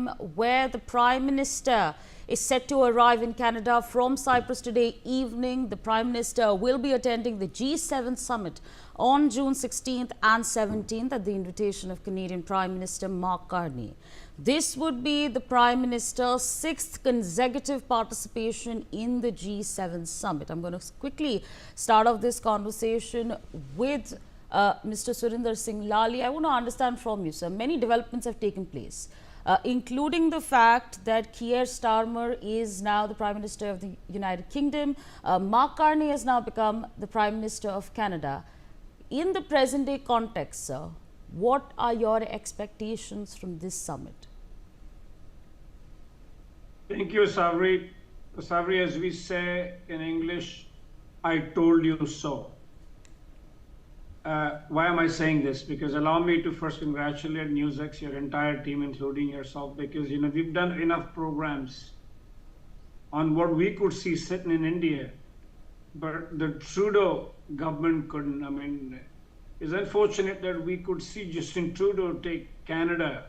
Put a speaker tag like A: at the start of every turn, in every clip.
A: time where the Prime Minister is set to arrive in Canada from Cyprus today evening. The Prime Minister will be attending the G7 summit on June 16th and 17th at the invitation of Canadian Prime Minister Carney. This would be the Prime Minister's 6th consecutive participation in the G7 summit. I'm going to quickly start off this conversation with Mr. Surinder Singh Lali. I want to understand from you, sir. Many developments have taken place, including the fact that Keir Starmer is now the Prime Minister of the United Kingdom. Carney has now become the Prime Minister of Canada. In the present day context, sir, what are your expectations from this summit?
B: Thank you, Savri. Savri, as we say in English, I told you so. Why am I saying this? Because allow me to first congratulate NewsX, your entire team, including yourself, because we've done enough programs on what we could see sitting in India, but the Trudeau government couldn't. I mean, it's unfortunate that we could see Justin Trudeau take Canada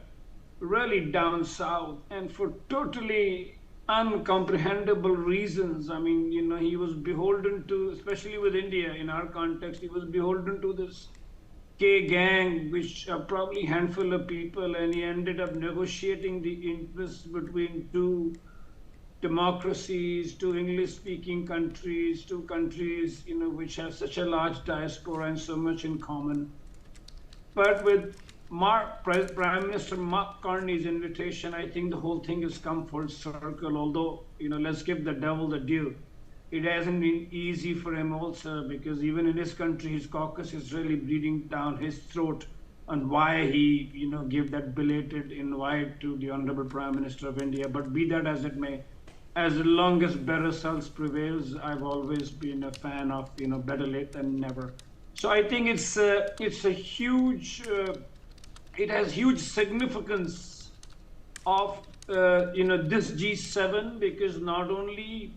B: really down south, and for totally uncomprehendable reasons. I mean, he was beholden to, especially with India in our context, he was beholden to this K gang, which are probably a handful of people, and he ended up negotiating the interests between two democracies, two English-speaking countries, two countries, which have such a large diaspora and so much in common. But with Prime Minister Carney's invitation, I think the whole thing has come full circle. Although, let's give the devil the due. It hasn't been easy for him also, because even in his country, his caucus is really bleeding down his throat on why he, gave that belated invite to the Honorable Prime Minister of India. But be that as it may, as long as better self prevails, I've always been a fan of, better late than never. So I think it's a huge. It has huge significance of this G7, because not only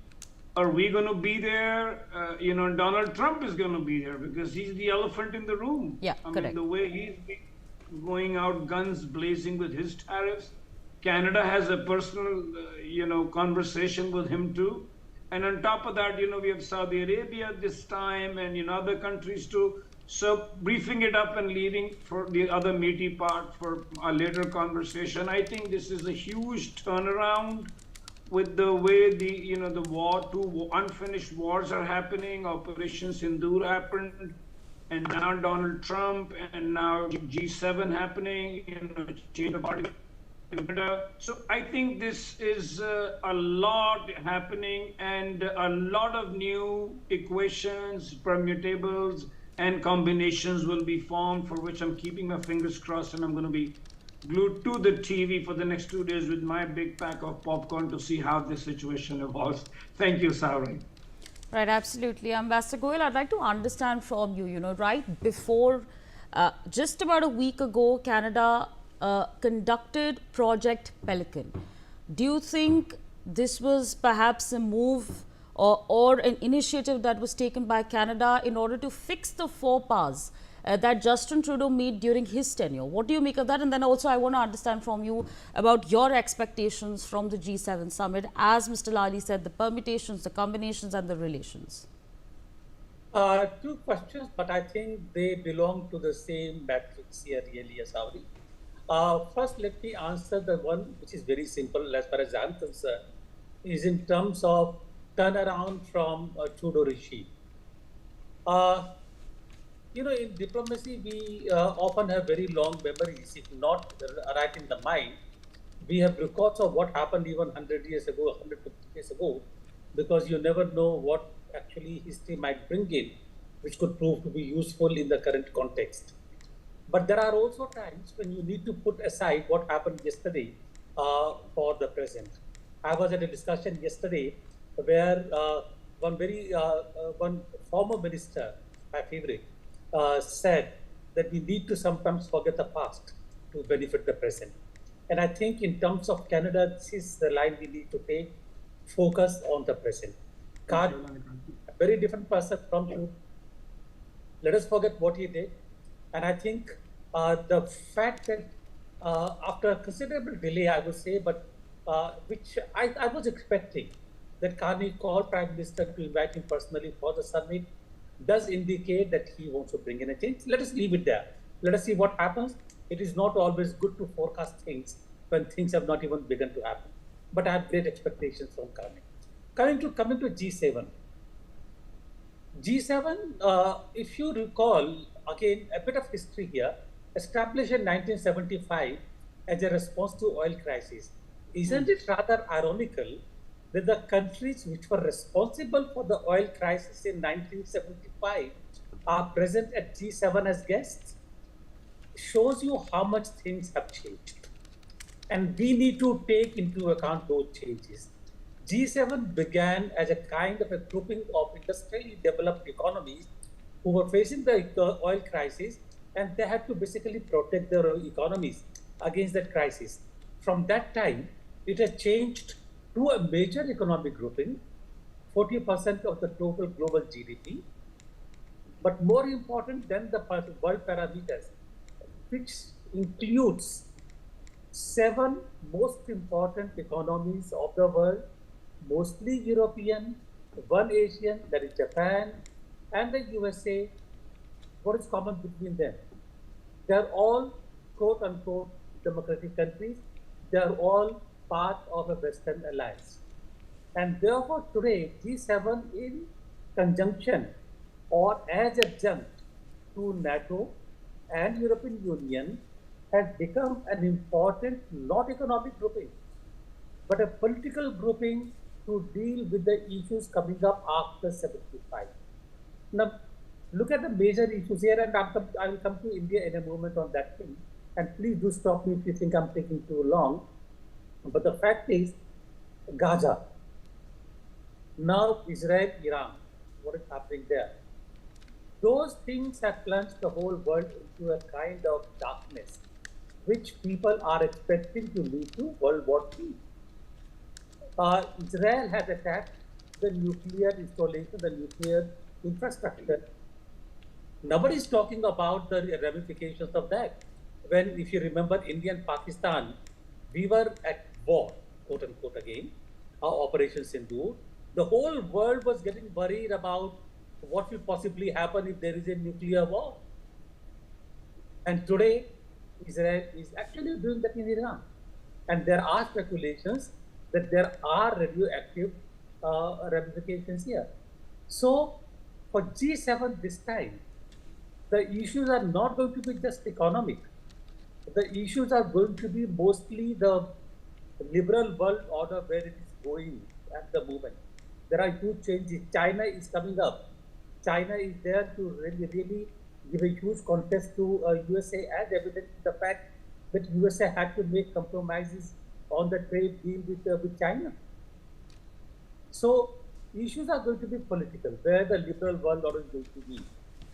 B: are we going to be there, Donald Trump is going to be there, because he's the elephant in the room.
A: Yeah,
B: I
A: correct.
B: mean, the way he's going out guns blazing with his tariffs. Canada has a personal, conversation with him too. And on top of that, we have Saudi Arabia this time, and other countries too. So briefing it up and leaving for the other meaty part for a later conversation. I think this is a huge turnaround with the way the two unfinished wars are happening. Operation Sindoor happened, and now Donald Trump, and now G7 happening. Change of party. So I think this is a lot happening, and a lot of new equations, permutables, and combinations will be formed, for which I'm keeping my fingers crossed, and I'm going to be glued to the TV for the next 2 days with my big pack of popcorn to see how this situation evolves. Thank you, Sauri.
A: Right, absolutely. Ambassador Goyal, I'd like to understand from you, right before, just about a week ago, Canada conducted Project Pelican. Do you think this was perhaps a move or an initiative that was taken by Canada in order to fix the faux pas that Justin Trudeau made during his tenure? What do you make of that? And then also I want to understand from you about your expectations from the G7 summit. As Mr. Lali said, the permutations, the combinations and the relations.
C: Two questions, but I think they belong to the same matrix here really, Saudi. First, let me answer the one which is very simple as far as I'm concerned, is in terms of turnaround from Trudeau regime. In diplomacy, we often have very long memories, if not right in the mind. We have records of what happened even 100 years ago, 150 years ago, because you never know what actually history might bring in, which could prove to be useful in the current context. But there are also times when you need to put aside what happened yesterday for the present. I was at a discussion yesterday where one former minister, my favorite, said that we need to sometimes forget the past to benefit the present. And I think in terms of Canada, this is the line we need to take, focus on the present. Carney, a very different person from you. Let us forget what he did. And I think the fact that after a considerable delay, I would say, but which I was expecting, that Carney called Prime Minister to invite him personally for the summit, does indicate that he wants to bring in a change. Let us leave it there. Let us see what happens. It is not always good to forecast things when things have not even begun to happen. But I have great expectations from Carney. Coming to G7. G7, if you recall, again, a bit of history here, established in 1975 as a response to oil crisis. Isn't it rather ironical that the countries which were responsible for the oil crisis in 1975 are present at G7 as guests? Shows you how much things have changed. And we need to take into account those changes. G7 began as a kind of a grouping of industrially developed economies who were facing the oil crisis, and they had to basically protect their economies against that crisis. From that time, it has changed to a major economic grouping, 40% of the total global GDP, but more important than the world parameters, which includes 7 most important economies of the world, mostly European, 1 Asian, that is Japan, and the USA. What is common between them? They are all quote unquote democratic countries. They are all part of a Western alliance. And therefore today G7 in conjunction or as adjunct to NATO and European Union has become an important, not economic grouping, but a political grouping to deal with the issues coming up after 75. Now, look at the major issues here, and I will come to India in a moment on that thing. And please do stop me if you think I'm taking too long. But the fact is, Gaza, now Israel, Iran, what is happening there? Those things have plunged the whole world into a kind of darkness, which people are expecting to lead to World War III. Israel has attacked the nuclear installation, the nuclear infrastructure. Nobody is talking about the ramifications of that. When, if you remember, India and Pakistan, we were at war, quote unquote, again, Operation Sindhu. The whole world was getting worried about what will possibly happen if there is a nuclear war. And today, Israel is actually doing that in Iran. And there are speculations that there are radioactive ramifications here. So for G7 this time, the issues are not going to be just economic. The issues are going to be mostly the liberal world order where it is going at the moment. There are huge changes. China is coming up. China is there to really give a huge contest to USA, as evident in the fact that USA had to make compromises on the trade deal with China. So issues are going to be political, where the liberal world order is going to be.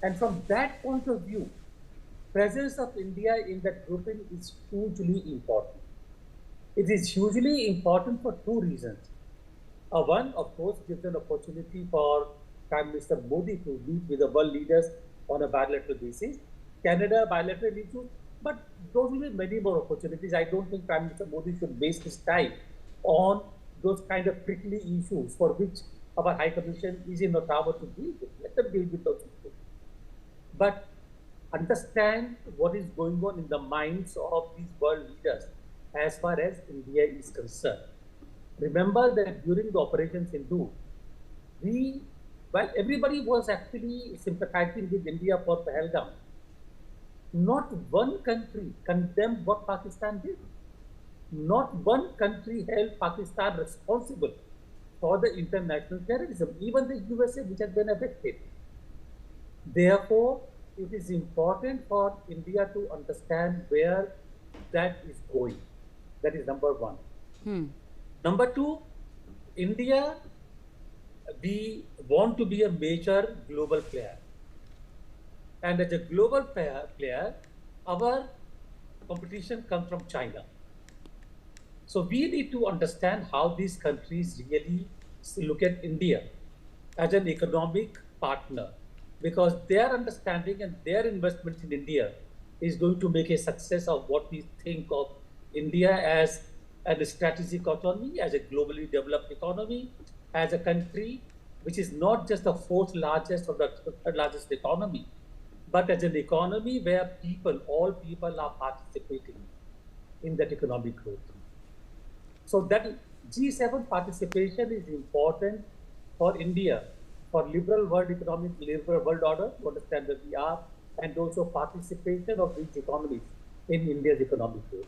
C: And from that point of view, presence of India in that grouping is hugely important. It is hugely important for 2 reasons. One, of course, gives an opportunity for Prime Minister Modi to meet with the world leaders on a bilateral basis. Canada, bilateral issues, but those will be many more opportunities. I don't think Prime Minister Modi should waste his time on those kind of prickly issues for which our High Commission is in Ottawa to deal with. Let them deal with those issues. But understand what is going on in the minds of these world leaders as far as India is concerned. Remember that during the Operation Sindhu, while everybody was actually sympathizing with India for Pahalgam, not one country condemned what Pakistan did. Not one country held Pakistan responsible for the international terrorism, even the USA, which has been affected. Therefore, it is important for India to understand where that is going. That is number 1. Number 2, India, we want to be a major global player. And as a global player, our competition comes from China. So we need to understand how these countries really look at India as an economic partner, because their understanding and their investments in India is going to make a success of what we think of India as a strategic autonomy, as a globally developed economy, as a country which is not just the fourth largest or the third largest economy, but as an economy where all people are participating in that economic growth. So that G7 participation is important for India, for liberal world economic, liberal world order, to understand where we are, and also participation of these economies in India's economic growth.